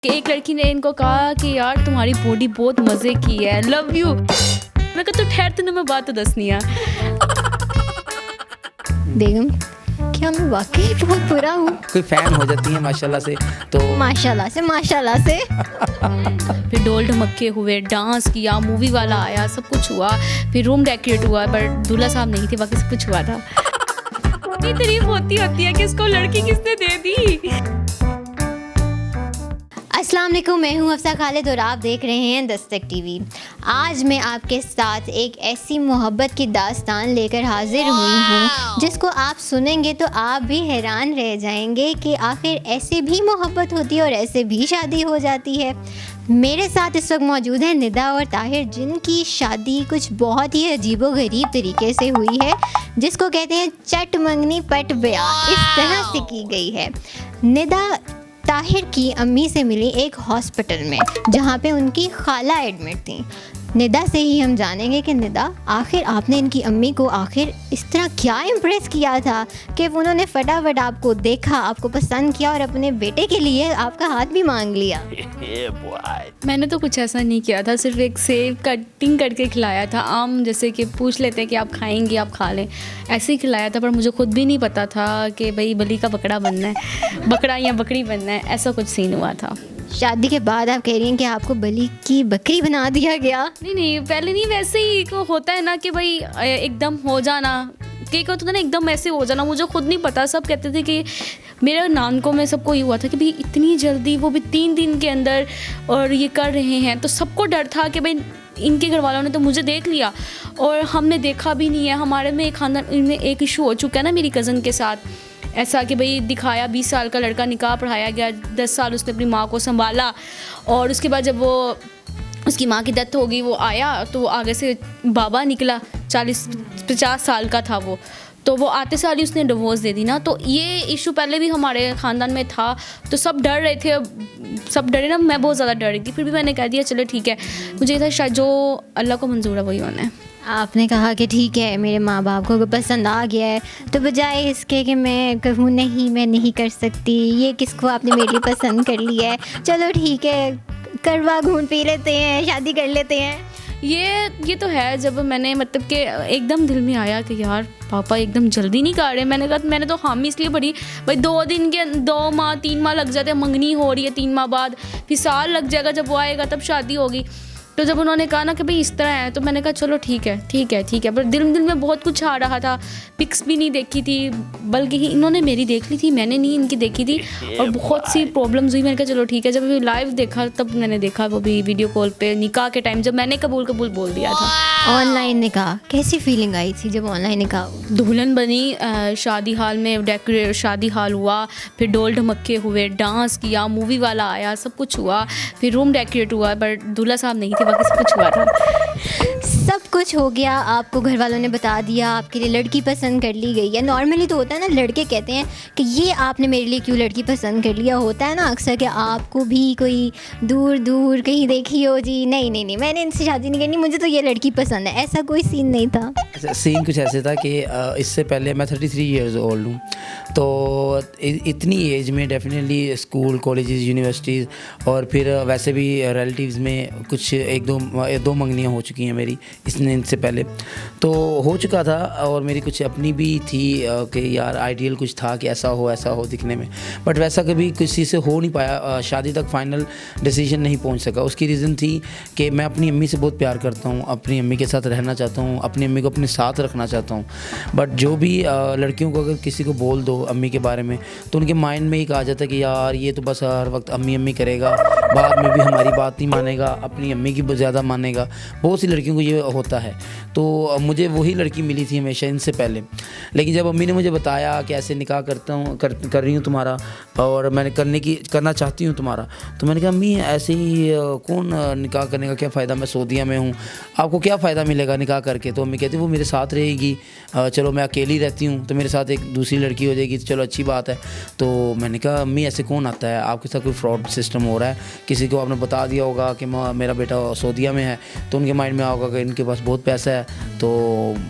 कि एक लड़की ने इनको कहा कि यार तुम्हारी बॉडी बहुत मज़े की है, लव यू। मैं कहा तो ठहर तूने मैं बात तो दसनी है। बेगम क्या मैं वाकई बहुत बुरा हूँ? कोई फैन हो जाती है माशाल्लाह से, तो माशाल्लाह से फिर ढोल ढमक्के हुए, डांस किया, मूवी वाला आया, सब कुछ हुआ। फिर रूम डेकोरेट हुआ, पर दूल्हा साहब नहीं थे, बाकी सब कुछ हुआ था। इतनी तारीफ होती है कि इसको लड़की किसने दे दी। अस्सलाम वालेकुम, मैं हूँ अफसा खालिद और आप देख रहे हैं दस्तक टीवी। आज मैं आपके साथ एक ऐसी मोहब्बत की दास्तान लेकर हाजिर हुई हूँ जिसको आप सुनेंगे तो आप भी हैरान रह जाएंगे कि आखिर ऐसे भी मोहब्बत होती है और ऐसे भी शादी हो जाती है। मेरे साथ इस वक्त मौजूद है निदा और ताहिर, जिनकी शादी कुछ बहुत ही अजीबोगरीब तरीके से हुई है, जिसको कहते हैं चट मंगनी पट ब्याह, इस तरह से की गई है। निदा ताहिर की अम्मी से मिली एक हॉस्पिटल में जहाँ पे उनकी खाला एडमिट थी। निदा से ही हम जानेंगे कि निदा आखिर आपने इनकी अम्मी को आखिर इस तरह क्या इम्प्रेस किया था कि उन्होंने फटाफट आपको देखा, आपको पसंद किया और अपने बेटे के लिए आपका हाथ भी मांग लिया। मैंने तो कुछ ऐसा नहीं किया था, सिर्फ एक सेब कटिंग करके खिलाया था। आम जैसे कि पूछ लेते हैं कि आप खाएंगे, आप खा लें, ऐसे ही खिलाया था। पर मुझे खुद भी नहीं पता था कि भाई बलि का बकरा बनना है, बकरा या बकरी बनना है, ऐसा कुछ सीन हुआ था। शादी के बाद आप कह रही हैं कि आपको बलि की बकरी बना दिया गया? नहीं, पहले नहीं, वैसे ही को होता है ना कि भाई एकदम हो जाना, कि होता था ना एकदम ऐसे हो जाना। मुझे खुद नहीं पता, सब कहते थे कि मेरे नानकों में सबको ये हुआ था कि भाई इतनी जल्दी, वो भी 3 दिन के अंदर, और ये कर रहे हैं। तो सबको डर था कि भाई इनके घर वालों ने तो मुझे देख लिया और हमने देखा भी नहीं है। हमारे में एक खानदान में एक इशू हो चुका है ना मेरी कज़न के साथ, ऐसा कि भाई दिखाया 20 साल का लड़का, निकाह पढ़ाया गया, 10 साल उसने अपनी माँ को संभाला, और उसके बाद जब वो उसकी माँ की डेथ हो गई, वो आया तो आगे से बाबा निकला, 40-50 साल का था वो, तो वो आते साल ही उसने डिवोर्स दे दी ना। तो ये इशू पहले भी हमारे ख़ानदान में था, तो सब डर रहे थे, सब डरे ना, मैं बहुत ज़्यादा डर रही थी। फिर भी मैंने कह दिया चलो ठीक है, मुझे था शायद जो अल्लाह को मंजूर है वही होना है। आपने कहा कि ठीक है मेरे माँ बाप को पसंद आ गया है, तो बजाय इसके कि मैं कहूँ नहीं मैं नहीं कर सकती, ये किसको आपने मेरे लिए पसंद कर लिया है, चलो ठीक है करवा घूंट पी लेते हैं, शादी कर लेते हैं। ये तो है। जब मैंने मतलब कि एकदम दिल में आया कि यार पापा एकदम जल्दी नहीं कर रहे, मैंने कहा, मैंने तो हामी इसलिए भरी भाई 2 दिन के 2 माह 3 माह लग जाते हैं, मंगनी हो रही है 3 माह बाद, फिर साल लग जाएगा, जब वो आएगा तब शादी होगी। तो जब उन्होंने कहा ना कि भाई इस तरह है, तो मैंने कहा चलो ठीक है। पर दिल में बहुत कुछ आ रहा था, पिक्स भी नहीं देखी थी, बल्कि इन्होंने मेरी देख ली थी, मैंने नहीं इनकी देखी थी, और बहुत सी प्रॉब्लम्स हुई। मैंने कहा चलो ठीक है। जब लाइव देखा तब मैंने देखा, वो भी वीडियो कॉल पे निकाह के टाइम, जब मैंने कबूल बोल दिया था। ऑनलाइन निकाह कैसी फीलिंग आई थी जब ऑनलाइन निकाह? दुल्हन बनी, शादी हाल में डेकोरेट, शादी हाल हुआ, फिर ढोल ढमक्के हुए, डांस किया, मूवी वाला आया, सब कुछ हुआ। फिर रूम डेकोरेट हुआ, पर दूल्हा साहब नहीं थे, बाकी सब कुछ हुआ था। सब कुछ हो गया, आपको घर वालों ने बता दिया, आपके लिए लड़की पसंद कर ली गई है। नॉर्मली तो होता है ना, लड़के कहते हैं कि ये आपने मेरे लिए क्यों लड़की पसंद कर लिया, होता है ना अक्सर कि आपको भी कोई दूर कहीं देखी हो जी, नहीं मैंने इनसे शादी नहीं करनी, मुझे तो ये लड़की पसंद है, ऐसा कोई सीन नहीं था? सीन कुछ ऐसे था कि इससे पहले मैं 33 ईयर्स ओल्ड हूँ, तो इतनी एज में डेफिनेटली स्कूल, कॉलेजेस, यूनिवर्सिटीज़, और फिर वैसे भी रिलेटिव्स में कुछ 1-2 मंगनियाँ हो चुकी हैं मेरी इनसे पहले, तो हो चुका था। और मेरी कुछ अपनी भी थी कि यार आइडियल कुछ था कि ऐसा हो दिखने में, बट वैसा कभी किसी से हो नहीं पाया, शादी तक फाइनल डिसीजन नहीं पहुंच सका। उसकी रीज़न थी कि मैं अपनी अम्मी से बहुत प्यार करता हूं, अपनी अम्मी के साथ रहना चाहता हूं, अपनी अम्मी को अपने साथ रखना चाहता हूं। बट जो भी लड़कियों को अगर किसी को बोल दो अम्मी के बारे में, तो उनके माइंड में एक आ जाता है कि यार ये तो बस हर वक्त अम्मी करेगा, बाद में भी हमारी बात नहीं मानेगा, अपनी अम्मी की ज़्यादा मानेगा। बहुत सी लड़कियों को ये होता है। तो मुझे वही लड़की मिली थी हमेशा इनसे पहले, लेकिन जब अम्मी ने मुझे बताया कि ऐसे निकाह कर रही हूँ तुम्हारा, और मैंने करना चाहती हूँ तुम्हारा, तो मैंने कहा अम्मी ऐसे ही कौन निकाह करने का क्या फ़ायदा, मैं सऊदीया में हूँ, आपको क्या फ़ायदा मिलेगा निकाह करके? तो अम्मी कहती वो मेरे साथ रहेगी, चलो मैं अकेली रहती हूँ तो मेरे साथ एक दूसरी लड़की हो जाएगी, तो चलो अच्छी बात है। तो मैंने कहा अम्मी ऐसे कौन आता है, आपके साथ कोई फ्रॉड सिस्टम हो रहा है, किसी को आपने बता दिया होगा कि मेरा बेटा सऊदीया में है, तो उनके माइंड में होगा कि इनके पास बहुत पैसा है, तो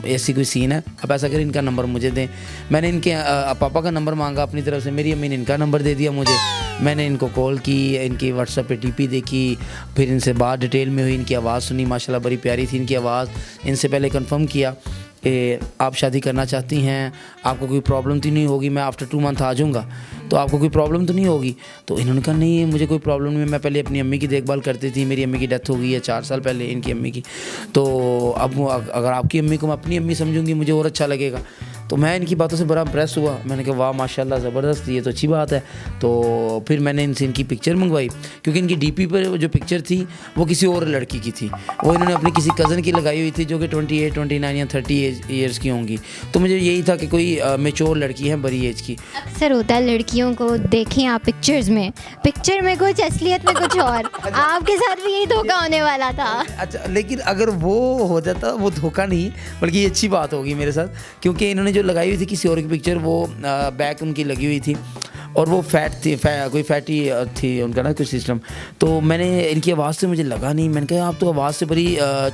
ऐसी कोई सीन है, आप ऐसा करें इनका नंबर मुझे दें। मैंने इनके पापा का नंबर मांगा अपनी तरफ से, मेरी अम्मी ने इनका नंबर दे दिया मुझे। मैंने इनको कॉल की, इनकी व्हाट्सएप पे डीपी देखी, फिर इनसे बात डिटेल में हुई, इनकी आवाज़ सुनी, माशाल्लाह बड़ी प्यारी थी इनकी आवाज़। इनसे पहले कंफर्म किया कि आप शादी करना चाहती हैं, आपको कोई प्रॉब्लम तो नहीं होगी, मैं आफ्टर 2 मंथ आ जाऊँगा, तो आपको कोई प्रॉब्लम तो नहीं होगी। तो इन्होंने कहा नहीं मुझे कोई प्रॉब्लम नहीं है, मैं पहले अपनी अम्मी की देखभाल करती थी, मेरी अम्मी की डेथ हो गई है 4 साल पहले इनकी अम्मी की, तो अब अगर आपकी अम्मी को मैं अपनी अम्मी समझूंगी मुझे और अच्छा लगेगा। तो मैं इनकी बातों से बड़ा इम्प्रेस हुआ, मैंने कहा वाह माशाल्लाह ज़बरदस्त, ये तो अच्छी बात है। तो फिर मैंने इनसे इनकी पिक्चर मंगवाई, क्योंकि इनकी डीपी पर जो पिक्चर थी वो किसी और लड़की की थी, वो इन्होंने अपनी किसी कज़न की लगाई हुई थी जो कि 28, 29 या 30 ईयर्स की होंगी। तो मुझे यही था कि कोई मेच्योर लड़की है बड़ी एज की। अक्सर होता है लड़कियों को देखें आप पिक्चर्स में कुछ असलियत में कुछ और, आपके साथ भी यही धोखा होने वाला था। अच्छा, लेकिन अगर वो हो जाता वो धोखा नहीं बल्कि ये अच्छी बात होगी मेरे साथ, क्योंकि इन्होंने जो लगाई हुई थी किसी और की पिक्चर, वो बैक उनकी लगी हुई थी और वो फैट थी, कोई फैटी थी उनका ना कुछ सिस्टम। तो मैंने इनकी आवाज़ से मुझे लगा नहीं, मैंने कहा आप तो आवाज़ से बड़ी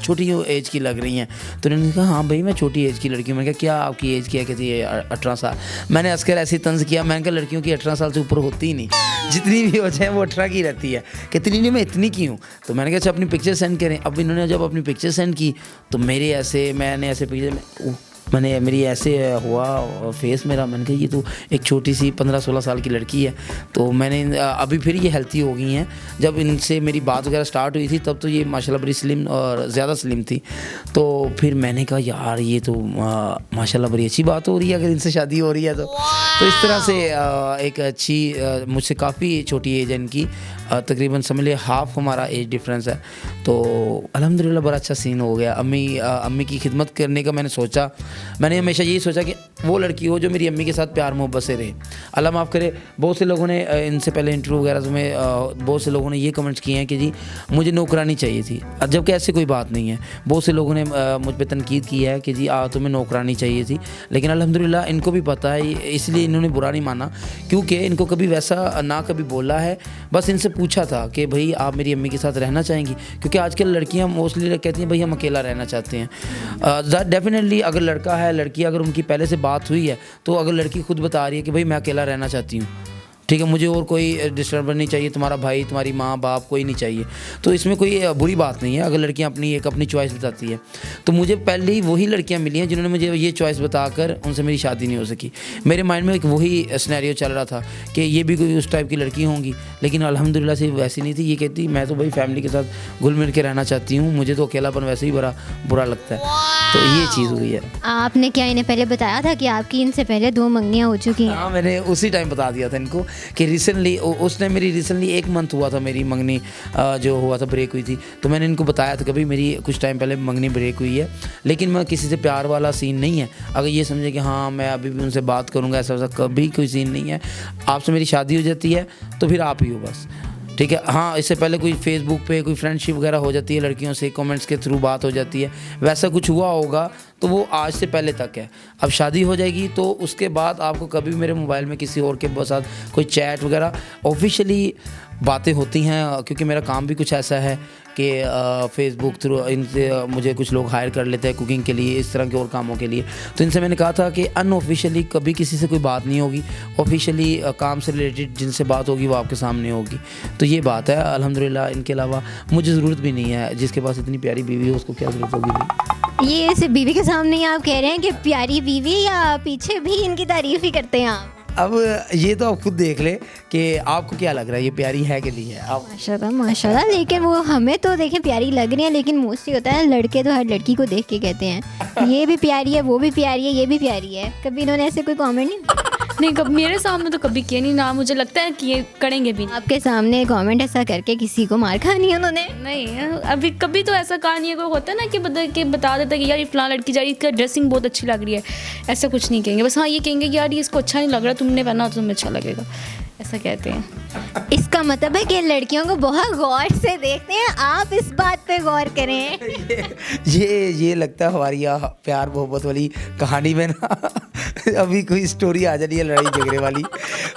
छोटी एज की लग रही हैं। तो उन्होंने कहा हाँ भाई मैं छोटी एज की लड़की हूँ। मैंने कहा क्या आपकी एज क्या कहती है 18 साल। मैंने हंसकर ऐसे तंज किया, मैंने कहा लड़कियों की 18 साल से ऊपर होती ही नहीं, जितनी भी हो जाए वो 18 की रहती है। कितनी नहीं मैं इतनी की हूँ। तो मैंने कहा अच्छा अपनी पिक्चर सेंड करें। अब इन्होंने जब अपनी पिक्चर सेंड की तो मैंने ऐसे पिक्चर मेरी ऐसे हुआ फेस मेरा, मैंने कहा ये तो एक छोटी सी 15-16 साल की लड़की है। तो मैंने अभी फिर ये हेल्थी हो गई हैं, जब इनसे मेरी बात वगैरह स्टार्ट हुई थी तब तो ये माशाल्लाह बड़ी स्लिम और ज़्यादा स्लिम थी। तो फिर मैंने कहा यार ये तो माशाल्लाह बड़ी अच्छी बात हो रही है अगर इनसे शादी हो रही है तो इस तरह से एक अच्छी मुझसे काफ़ी छोटी एज है इनकी, तकरीबन समझ लिया हाफ हमारा एज डिफरेंस है। तो अल्हम्दुलिल्लाह बड़ा अच्छा सीन हो गया। अम्मी की खिदमत करने का मैंने हमेशा यही सोचा कि वो लड़की हो जो मेरी अम्मी के साथ प्यार मोहब्बत से रहे। अल्लाह माफ़ करे, बहुत से लोगों ने इनसे पहले इंटरव्यू वगैरह में बहुत से लोगों ने ये कमेंट्स किए हैं कि जी मुझे नौकरानी चाहिए थी, जबकि ऐसी कोई बात नहीं है। बहुत से लोगों ने मुझ पर तनकीद की है कि जी तुम्हें नौकरानी चाहिए थी, लेकिन अल्हम्दुलिल्लाह इनको भी पता है, इसलिए इन्होंने बुरा नहीं माना, क्योंकि इनको कभी वैसा ना कभी बोला है। बस इनसे पूछा था कि भाई आप मेरी अम्मी के साथ रहना चाहेंगी, क्योंकि आजकल लड़कियां मोस्टली कहती हैं भाई हम अकेला रहना चाहते हैं। डेफिनेटली अगर लड़का है लड़की अगर उनकी पहले से बात हुई है तो अगर लड़की खुद बता रही है कि भाई मैं अकेला रहना चाहती हूँ, ठीक है, मुझे और कोई डिस्टर्बेंस नहीं चाहिए, तुम्हारा भाई तुम्हारी माँ बाप कोई नहीं चाहिए, तो इसमें कोई बुरी बात नहीं है अगर लड़कियां अपनी चॉइस बताती है। तो मुझे पहले ही वही लड़कियां मिली हैं जिन्होंने मुझे ये चॉइस बताकर उनसे मेरी शादी नहीं हो सकी। मेरे माइंड में एक वही सिनेरियो चल रहा था कि ये भी कोई उस टाइप की लड़की होंगी, लेकिन अल्हम्दुलिल्लाह से वैसी नहीं थी। ये कहती मैं तो भाई फैमिली के साथ घुल मिल के रहना चाहती हूँ, मुझे तो अकेलापन वैसे ही बड़ा बुरा लगता है। तो ये चीज़ हुई है। आपने क्या इन्हें पहले बताया था कि आपकी इनसे पहले 2 मंगनियाँ हो चुकी हैं? हाँ, मैंने उसी टाइम बता दिया था इनको कि रिसेंटली उसने मेरी 1 मंथ हुआ था मेरी मंगनी जो हुआ था ब्रेक हुई थी। तो मैंने इनको बताया था कभी मेरी कुछ टाइम पहले मंगनी ब्रेक हुई है, लेकिन मैं किसी से प्यार वाला सीन नहीं है। अगर ये समझे कि हाँ मैं अभी भी उनसे बात करूँगा, ऐसा वैसा कभी कोई सीन नहीं है। आपसे मेरी शादी हो जाती है तो फिर आप ही हो बस, ठीक है। हाँ, इससे पहले कोई फेसबुक पे कोई फ्रेंडशिप वगैरह हो जाती है लड़कियों से, कमेंट्स के थ्रू बात हो जाती है, वैसा कुछ हुआ होगा तो वो आज से पहले तक है। अब शादी हो जाएगी तो उसके बाद आपको कभी मेरे मोबाइल में किसी और के साथ कोई चैट वगैरह ऑफिशियली बातें होती हैं, क्योंकि मेरा काम भी कुछ ऐसा है कि फेसबुक थ्रू इनसे मुझे कुछ लोग हायर कर लेते हैं कुकिंग के लिए, इस तरह के और कामों के लिए। तो इनसे मैंने कहा था कि अनऑफिशियली कभी किसी से कोई बात नहीं होगी, ऑफिशियली काम से रिलेटेड जिनसे बात होगी वो आपके सामने होगी। तो ये बात है अल्हम्दुलिल्लाह। इनके अलावा मुझे ज़रूरत भी नहीं है, जिसके पास इतनी प्यारी बीवी हो उसको क्या ज़रूरत होगी। ये सिर्फ बीवी के सामने ही आप कह रहे हैं कि प्यारी बीवी, या पीछे भी इनकी तारीफ ही करते हैं आप? अब ये तो आप खुद देख ले कि आपको क्या लग रहा है, ये प्यारी है कि नहीं है। आप माशाल्लाह माशाल्लाह, लेकिन वो हमें तो देखें प्यारी लग रही है, लेकिन मोस्टली होता है लड़के तो हर लड़की को देख के कहते हैं ये भी प्यारी है, वो भी प्यारी है, ये भी प्यारी है। कभी इन्होंने ऐसे कोई कमेंट नहीं, कभी मेरे सामने तो कभी किया नहीं, ना मुझे लगता है कि ये करेंगे भी नहीं। आपके सामने कमेंट ऐसा करके किसी को मार खानी है उन्होंने? नहीं, अभी कभी तो ऐसा कहा नहीं है। कोई होता है ना कि बता देता है कि यार ये फलां लड़की जा रही है, इसका ड्रेसिंग बहुत अच्छी लग रही है, ऐसा कुछ नहीं कहेंगे। बस हाँ ये कहेंगे कि यार ये इसको अच्छा नहीं लग रहा, तुमने पहना तो तुम्हें अच्छा लगेगा, ऐसा कहते हैं। इसका मतलब है कि लड़कियों को बहुत गौर से देखते हैं, आप इस बात पे गौर करें। ये लगता है हमारी प्यार मोहब्बत वाली कहानी में ना अभी कोई स्टोरी आ जानी है लड़ाई झगड़े वाली।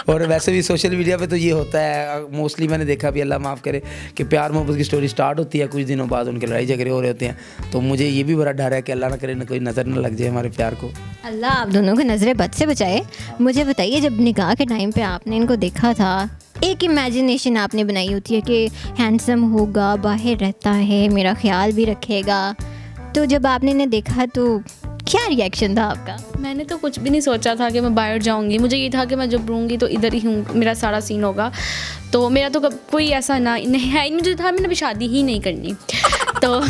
और वैसे भी सोशल मीडिया पे तो ये होता है मोस्टली, मैंने देखा भी, अल्लाह माफ़ करे, कि प्यार मोहब्बत की स्टोरी स्टार्ट होती है, कुछ दिनों बाद उनके लड़ाई झगड़े हो रहे होते हैं। तो मुझे ये भी बड़ा डर है कि अल्लाह ना करे ना कोई नज़र ना लग जाए हमारे प्यार को। अल्लाह आप दोनों को नजरे बद से बचाए। मुझे बताइए, जब निकाह के टाइम पे आपने इनको देखा था, एक इमेजिनेशन आपने बनाई होती है कि हैंडसम होगा, बाहर रहता है, मेरा ख्याल भी रखेगा, तो जब आपने इन्हें देखा तो क्या रिएक्शन था आपका? मैंने तो कुछ भी नहीं सोचा था कि मैं बाहर जाऊंगी। मुझे ये था कि मैं जब रहूँगी तो इधर ही हूँ, मेरा सारा सीन होगा। तो मेरा तो कोई ऐसा ना नहीं है, मुझे था मैंने अभी शादी ही नहीं करनी। तो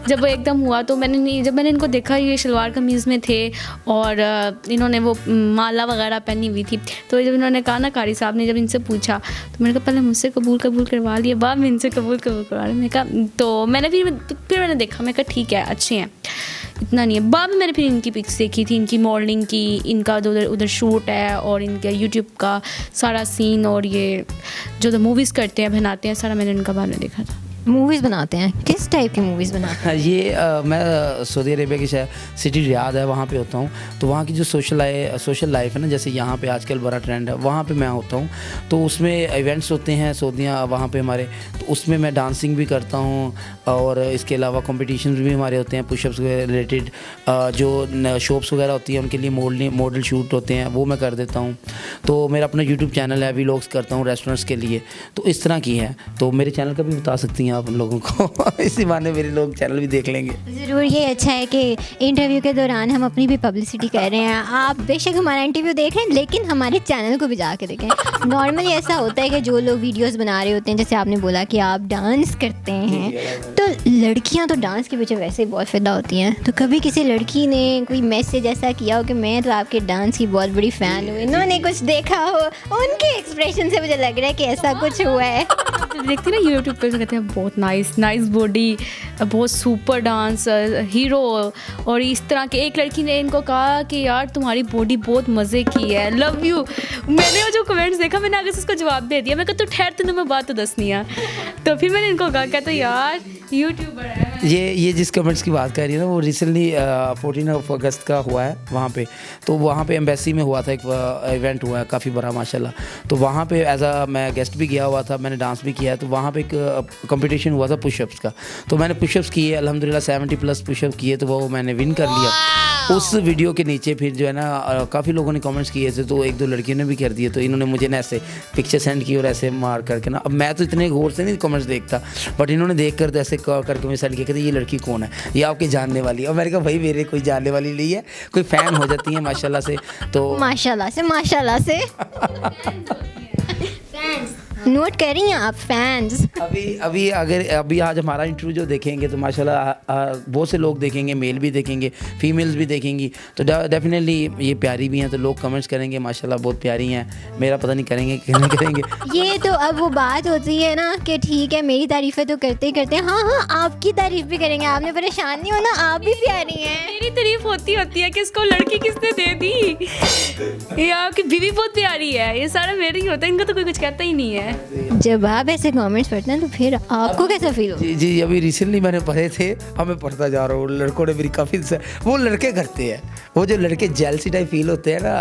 जब वो एकदम हुआ तो जब मैंने इनको देखा, ये शलवार कमीज़ में थे और इन्होंने वो माला वगैरह पहनी हुई थी। तो जब इन्होंने कहा ना, कारी साहब ने जब इनसे पूछा, तो मैंने कहा पहले मुझसे कबूल करवा लिए, बाद में इनसे कबूल करवा लिया। मैंने कहा, तो मैंने फिर मैंने देखा, मैं कहा ठीक है, अच्छे हैं, इतना नहीं है। बाद में मैंने फिर इनकी पिक्स देखी थी, इनकी मॉडलिंग की, इनका उधर शूट है और इनका यूट्यूब का सारा सीन, और ये जो मूवीज़ करते हैं, बनाते हैं, सारा मैंने इनका बाद में देखा था। मूवीज़ बनाते हैं, किस टाइप की मूवीज़ बनाते हैं? ये मैं सऊदी अरेबिया की सिटी रियाद है, वहाँ पे होता हूँ। तो वहाँ की जो सोशल लाइफ है ना, जैसे यहाँ पे आजकल बड़ा ट्रेंड है, वहाँ पे मैं होता हूँ। तो उसमें इवेंट्स होते हैं सऊदियाँ वहाँ पे हमारे, तो उसमें मैं डांसिंग भी करता हूँ और इसके अलावा कॉम्पिटिशन भी हमारे होते हैं, पुशअप्स वगैरह रिलेटेड। जो शॉप्स वगैरह होती हैं उनके लिए मॉडल शूट होते हैं, वो मैं कर देता हूँ। तो मेरा अपना यूट्यूब चैनल है, व्लॉग्स करता हूँ रेस्टोरेंट्स के लिए। तो इस तरह की है, तो मेरे चैनल का भी बता सकती हैं आप उन लोगों को इसी बहाने मेरे लोग चैनल भी देख लेंगे। ज़रूर, ये अच्छा है कि इंटरव्यू के दौरान हम अपनी भी पब्लिसिटी कर रहे हैं। आप बेशक हमारा इंटरव्यू देख रहे हैं, लेकिन हमारे चैनल को भी जाके देखें। नॉर्मली ऐसा होता है कि जो लोग वीडियोस बना रहे होते हैं, जैसे आपने बोला कि आप डांस करते हैं, तो लड़कियां तो डांस के पीछे वैसे ही बहुत फ़िदा होती हैं। तो कभी किसी लड़की ने कोई मैसेज ऐसा किया हो कि मैं तो आपके डांस की बहुत बड़ी फ़ैन हूँ, इन्होंने कुछ देखा हो? उनके एक्सप्रेशन से मुझे लग रहा है कि ऐसा कुछ हुआ है। देखती ना यूट्यूब पे, कहते हैं बहुत नाइस बॉडी, बहुत सुपर डांस, हीरो। और इस तरह के एक लड़की ने इनको कहा कि यार तुम्हारी बॉडी बहुत मज़े की है, लव यू। मैंने वो जो कमेंट्स देखा, मैंने आगे से उसको जवाब दे दिया। मैं कहा तो ठहर, तुम्हें बात तो दसनी है। तो फिर मैंने इनको कहा, कहते यार यूट्यूबर है। ये जिस कमेंट्स की बात कर रही है ना, वो रिसेंटली 14 अगस्त का हुआ है वहाँ पे। तो वहाँ पे एम्बेसी में हुआ था, एक इवेंट हुआ है काफ़ी बड़ा माशाल्लाह। तो वहाँ पे मैं गेस्ट भी गया हुआ था, मैंने डांस भी किया है। तो वहाँ पे एक कंपटीशन हुआ था पुशअप्स का। तो मैंने पुशअप्स किए, अल्हम्दुलिल्लाह 70+ पुशअप किए, तो वो मैंने विन कर लिया। उस वीडियो के नीचे फिर जो है ना काफ़ी लोगों ने कमेंट्स किए थे, तो 1-2 लड़कियों ने भी कर दिए। तो इन्होंने मुझे ना ऐसे पिक्चर सेंड की और ऐसे मार करके ना, अब मैं तो इतने गौर से नहीं कमेंट्स देखता, बट इन्होंने देख कर तो ऐसे करके मुझे सेंड किया, कहते ये लड़की कौन है, ये आपके जानने वाली है। और मैंने कहा भाई मेरे कोई जानने वाली नहीं है, कोई फ़ैन हो जाती है माशाल्लाह से। तो माशाल्लाह से नोट कर रही हैं आप, फैंस। अभी आज हमारा इंटरव्यू जो देखेंगे तो माशाल्लाह बहुत से लोग देखेंगे, मेल भी देखेंगे, फीमेल्स भी देखेंगी। तो डेफिनेटली ये प्यारी भी हैं, तो लोग कमेंट्स करेंगे माशाल्लाह बहुत प्यारी हैं। मेरा पता नहीं करेंगे कि नहीं करेंगे। ये तो अब वो बात होती है ना कि ठीक है, मेरी तारीफ़ें तो करते ही करते हैं, हाँ आपकी तारीफ़ भी करेंगे, आपने परेशान नहीं होना, आप भी प्यारी हैं। मेरी तारीफ होती है कि इसको लड़की किसने दे दी, ये आपकी बीवी बहुत प्यारी है, ये सारा मेरा ही होता है, इनको तो कोई कुछ कहता ही नहीं है। जब आप ऐसे कमेंट्स पढ़ते हैं तो फिर आपको कैसा फील होता है? जी अभी रिसेंटली मैंने पढ़े थे, हमें पढ़ता जा रहा हूँ, लड़कों ने मेरी काफ़ी, वो लड़के करते हैं, वो जो लड़के जेलसी टाइप फील होते हैं ना,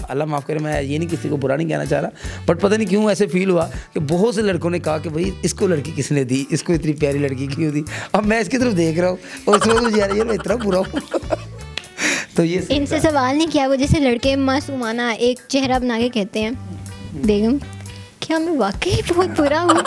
अल्लाह माफ़ करे, मैं ये नहीं किसी को बुरा नहीं कहना चाह रहा, बट पता नहीं क्यों ऐसे फील हुआ कि बहुत से लड़कों ने कहा कि भाई इसको लड़की किसने दी, इसको इतनी प्यारी लड़की क्यों दी। अब मैं इसकी तरफ देख रहा हूँ और इसमें मुझे यार ये मैं इतना बुरा हूँ। तो ये इनसे सवाल नहीं किया वो, जैसे लड़के मासूमाना एक चेहरा बना के कहते हैं, बेगम क्या मैं वाकई बहुत बुरा हूँ?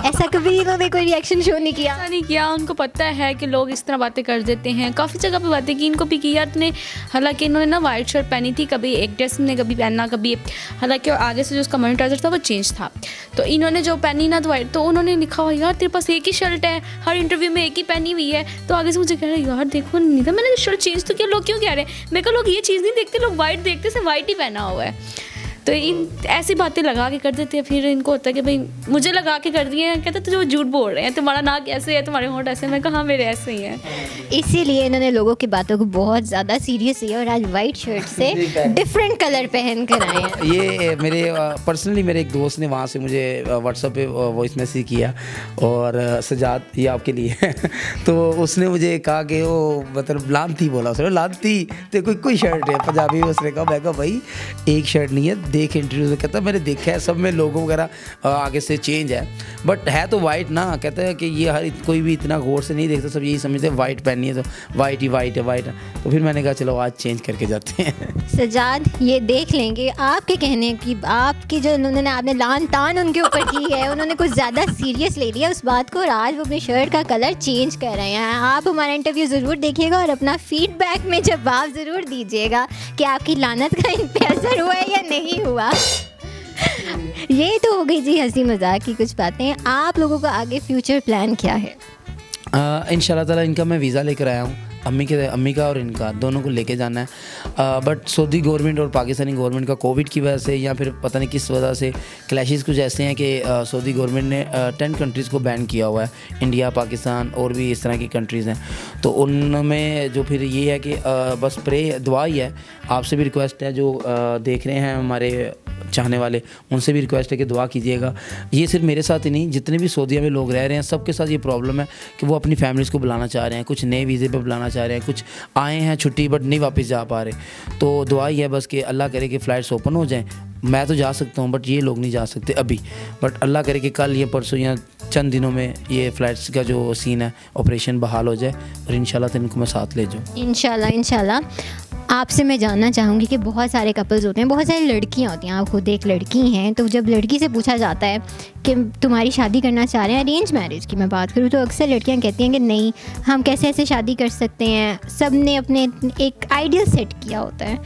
ऐसा कभी इन्होंने कोई रिएक्शन शो नहीं किया? ऐसा नहीं किया, उनको पता है कि लोग इस तरह बातें कर देते हैं। काफ़ी जगह पे बातें की, इनको भी की यार तूने, हालांकि इन्होंने ना वाइट शर्ट पहनी थी, कभी एक ड्रेस ने कभी पहनना, कभी हालांकि आगे से जो उसका मॉनिटाइजर था वो चेंज था, तो इन्होंने जो पहनी ना तो वाइट, तो उन्होंने लिखा हुआ यार तेरे पास एक ही शर्ट है, हर इंटरव्यू में एक ही पहनी हुई है। तो आगे से मुझे कह रहे यार देखो नहीं था, मैंने शर्ट चेंज तो किया, लोग क्यों कह रहे हैं? मेरे को लोग ये चीज़ नहीं देखते, लोग वाइट देखते से वाइट ही पहना हुआ है। तो इन ऐसी बातें लगा के कर देते हैं, फिर इनको होता है कि भाई मुझे लगा के कर दिए हैं, कहते तुझे वो झूठ बोल रहे हैं, तुम्हारा नाक ऐसे है, तुम्हारे होंठ ऐसे हैं। मैं कहा मेरे ऐसे ही हैं। इसीलिए इन्होंने लोगों की बातों को बहुत ज़्यादा सीरियस लिया और आज वाइट शर्ट से डिफरेंट कलर पहन कर आए हैं। ये मेरे पर्सनली मेरे एक दोस्त ने वहाँ से मुझे व्हाट्सएप पे वॉइस मैसेज किया, और सजाद ये आपके लिए है। तो उसने मुझे कहा कि वो मतलब लानती बोला, उसने लानती तो कोई शर्ट है पंजाबी में। उसने कहा, मैं कहा भाई एक शर्ट नहीं है, देख इंटरव्यू से। कहता मैंने देखा है सब में लोगो वगैरह आगे से चेंज है, बट है तो वाइट ना। कहता है कि ये हर कोई भी इतना गौर से नहीं देखता, सब यही समझते हैं वाइट पहननी है तो वाइट ही वाइट है, वाइट है। तो फिर मैंने कहा चलो आज चेंज करके जाते हैं। सजाद ये देख लेंगे आपके कहने की, आपकी जो उन्होंने आपने लान तान उनके ऊपर की है, उन्होंने कुछ ज़्यादा सीरियस ले लिया उस बात को, और आज वो अपनी शर्ट का कलर चेंज कर रहे हैं। आप हमारा इंटरव्यू ज़रूर देखिएगा और अपना फीडबैक में जवाब ज़रूर दीजिएगा कि आपकी लानत का इन पे असर हुआ है या नहीं हुआ। ये तो हो गई जी हंसी मजाक की कुछ बातें। आप लोगों का आगे फ्यूचर प्लान क्या है? इंशाल्लाह ताला इनका मैं वीज़ा लेकर आया हूँ, अम्मी का और इनका दोनों को लेके जाना है। बट सऊदी गवर्नमेंट और पाकिस्तानी गवर्नमेंट का कोविड की वजह से या फिर पता नहीं किस वजह से क्लैशेस कुछ ऐसे हैं कि सऊदी गवर्नमेंट ने 10 कंट्रीज़ को बैन किया हुआ है, इंडिया, पाकिस्तान और भी इस तरह की कंट्रीज़ हैं। तो उनमें जो फिर ये है कि बस दुआ ही है, आपसे भी रिक्वेस्ट है जो देख रहे हैं हमारे चाहने वाले, उनसे भी रिक्वेस्ट है कि दुआ कीजिएगा। ये सिर्फ मेरे साथ ही नहीं, जितने भी सऊदीया में लोग रह रहे हैं सबके साथ ये प्रॉब्लम है कि वो अपनी फैमिलीज़ को बुलाना चाह रहे हैं, कुछ नए वीज़े पे बुलाना चाह रहे हैं, कुछ आए हैं छुट्टी बट नहीं वापस जा पा रहे। तो दुआ ही है बस कि अल्लाह करे कि फ़्लाइट्स ओपन हो जाएं। मैं तो जा सकता हूँ बट ये लोग नहीं जा सकते अभी, बट अल्लाह करे कि कल या परसों या चंद दिनों में ये फ़्लाइट्स का जो सीन है ऑपरेशन बहाल हो जाए, और इंशाल्लाह तो इनको मैं साथ ले जाऊँ। इंशाल्लाह। आपसे मैं जानना चाहूँगी कि बहुत सारे कपल्स होते हैं, बहुत सारी लड़कियाँ होती हैं, आप खुद एक लड़की हैं, तो जब लड़की से पूछा जाता है कि तुम्हारी शादी करना चाह रहे हैं, अरेंज मैरिज की मैं बात करूँ, तो अक्सर लड़कियाँ कहती हैं कि नहीं हम कैसे ऐसे शादी कर सकते हैं, सब ने अपने एक आइडियल सेट किया होता है।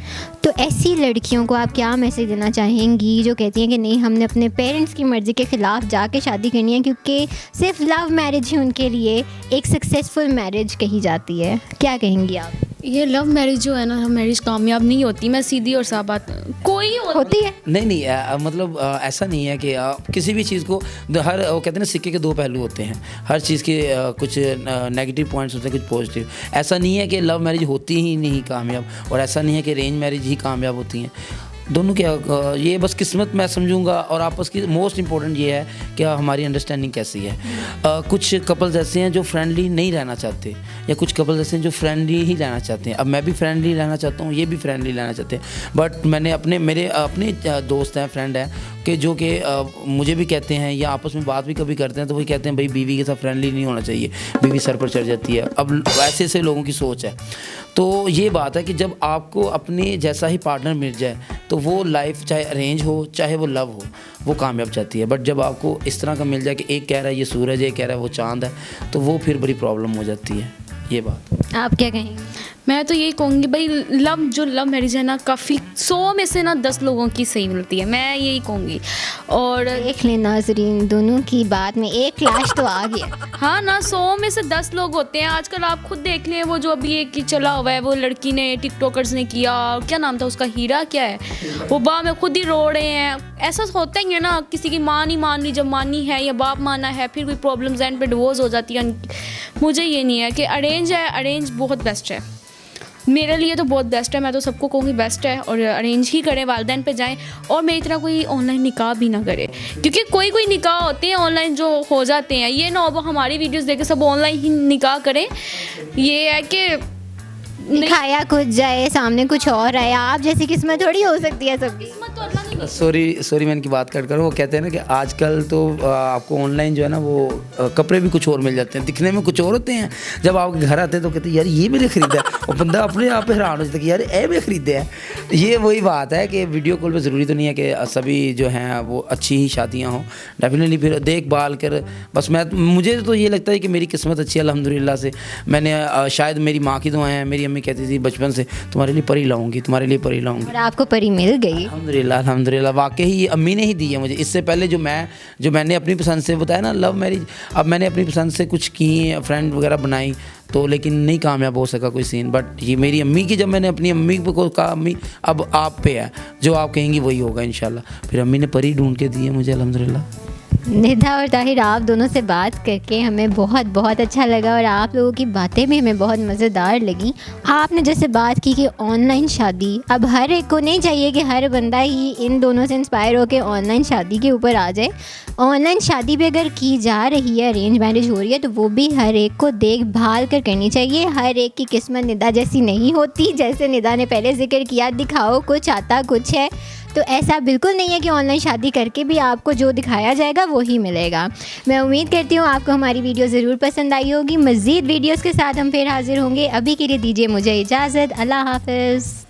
तो ऐसी लड़कियों को आप क्या मैसेज देना चाहेंगी जो कहती हैं कि नहीं हमने अपने पेरेंट्स की मर्ज़ी के ख़िलाफ़ जाके शादी करनी है, क्योंकि सिर्फ लव मैरिज ही उनके लिए एक सक्सेसफुल मैरिज कही जाती है? क्या कहेंगी आप? ये लव मैरिज जो है ना, लव मैरिज कामयाब नहीं होती। मैं सीधी और साफ बात, कोई होती है नहीं मतलब ऐसा नहीं है कि किसी भी चीज़ को हर वो कहते हैं ना सिक्के के दो पहलू होते हैं, हर चीज़ के कुछ नेगेटिव पॉइंट्स होते हैं, कुछ पॉजिटिव। ऐसा नहीं है कि लव मैरिज होती ही नहीं कामयाब, और ऐसा नहीं है कि अरेंज मैरिज ही कामयाब होती हैं। दोनों क्या ये बस किस्मत मैं समझूंगा, और आपस की मोस्ट इम्पोर्टेंट ये है कि हमारी अंडरस्टैंडिंग कैसी है। कुछ कपल्स ऐसे हैं जो फ्रेंडली नहीं रहना चाहते, या कुछ कपल्स ऐसे हैं जो फ्रेंडली ही रहना चाहते हैं। अब मैं भी फ्रेंडली रहना चाहता हूँ, ये भी फ्रेंडली रहना चाहते हैं, बट मैंने मेरे अपने दोस्त हैं, फ्रेंड हैं कि जो कि मुझे भी कहते हैं या आपस में बात भी कभी करते हैं तो वही कहते हैं भाई बीवी के साथ फ्रेंडली नहीं होना चाहिए, बीवी सर पर चढ़ जाती है। अब ऐसे ऐसे लोगों की सोच है। तो ये बात है कि जब आपको अपने जैसा ही पार्टनर मिल जाए तो वो लाइफ चाहे अरेंज हो चाहे वो लव हो वो कामयाब जाती है। बट जब आपको इस तरह का मिल जाए कि एक कह रहा है ये सूरज है, एक कह रहा है वो चांद है, तो वो फिर बड़ी प्रॉब्लम हो जाती है। ये बात आप क्या कहेंगे? मैं तो यही कहूँगी भाई लव मैरिज है ना, काफ़ी 100 में से ना 10 लोगों की सही मिलती है, मैं यही कहूँगी। और देख लें नाजरीन, दोनों की बात में एक क्लैश तो आ गया। हाँ ना, 100 में से 10 लोग होते हैं। आजकल आप खुद देख लें, वो जो अभी एक चला हुआ है, वो लड़की ने टिकटॉकर्स ने किया, क्या नाम था उसका, हीरा क्या है, वो बाप में खुद ही रो रहे हैं। ऐसा होता ही है ना, किसी की माँ नहीं मान रही, जब मानी है या बाप माना है, फिर कोई प्रॉब्लम्स एंड पे डिवोर्स हो जाती है। मुझे ये नहीं है कि अरेंज है, अरेंज बहुत बेस्ट है, मेरे लिए तो बहुत बेस्ट है। मैं तो सबको कहूँगी बेस्ट है, और अरेंज ही करें, वालिदैन पे जाएं, और मेरी तरह कोई ऑनलाइन निकाह भी ना करे, क्योंकि कोई निकाह होते हैं ऑनलाइन जो हो जाते हैं। ये ना हो हमारी वीडियोस देख के सब ऑनलाइन ही निकाह करें। ये है कि खाया कुछ जाए, सामने कुछ और आए, आप जैसी किस्मत थोड़ी हो सकती है सबकी। किस्मत तो अल्लाह ने सॉरी मैं इनकी बात कर वो कहते हैं ना कि आजकल तो आपको ऑनलाइन जो है ना वो कपड़े भी कुछ और मिल जाते हैं, दिखने में कुछ और होते हैं, जब आपके घर आते हैं तो कहते हैं यार ये मैंने ख़रीदा है, और बंदा अपने आप हैरान हो जाता है कि यार ये मैं ख़रीदे हैं। ये वही बात है कि वीडियो कॉल पे ज़रूरी तो नहीं है कि सभी जो हैं वो अच्छी ही शादियाँ हों, डेफिनेटली फिर देखभाल कर बस मुझे तो ये लगता है कि मेरी किस्मत अच्छी है अल्हम्दुलिल्लाह से। मैंने शायद मेरी माँ की दुआएं हैं, मेरी अम्मी कहती थी बचपन से तुम्हारे लिए परी लाऊंगी, तुम्हारे लिए परी लाऊंगी, और आपको परी मिल गई अल्हम्दुलिल्लाह अल्हम्दुलिल्लाह वाकई अम्मी ने ही दी है मुझे। इससे पहले जो मैंने अपनी पसंद से बताया ना लव मैरिज, अब मैंने अपनी पसंद से कुछ किए फ्रेंड वगैरह बनाई तो लेकिन नहीं कामयाब हो सका कोई सीन। बट ये मेरी अम्मी की, जब मैंने अपनी अम्मी को कहा अम्मी अब आप पे है, जो आप कहेंगी वही होगा इंशाल्लाह, फिर अम्मी ने परी ढूंढ के दी है मुझे अल्हम्दुलिल्लाह। निदा और ताहिर, आप दोनों से बात करके हमें बहुत बहुत अच्छा लगा और आप लोगों की बातें भी हमें बहुत मज़ेदार लगी। आपने जैसे बात की कि ऑनलाइन शादी, अब हर एक को नहीं चाहिए कि हर बंदा ही इन दोनों से इंस्पायर होकर ऑनलाइन शादी के ऊपर आ जाए। ऑनलाइन शादी भी अगर की जा रही है, अरेंज मैरिज हो रही है, तो वो भी हर एक को देखभाल कर करनी चाहिए। हर एक की किस्मत निदा जैसी नहीं होती। जैसे निदा ने पहले जिक्र किया, दिखाओ कुछ आता कुछ है, तो ऐसा बिल्कुल नहीं है कि ऑनलाइन शादी करके भी आपको जो दिखाया जाएगा वो ही मिलेगा। मैं उम्मीद करती हूँ आपको हमारी वीडियो ज़रूर पसंद आई होगी। मज़ीद वीडियोस के साथ हम फिर हाज़िर होंगे। अभी के लिए दीजिए मुझे इजाज़त। अल्लाह हाफ़िज़।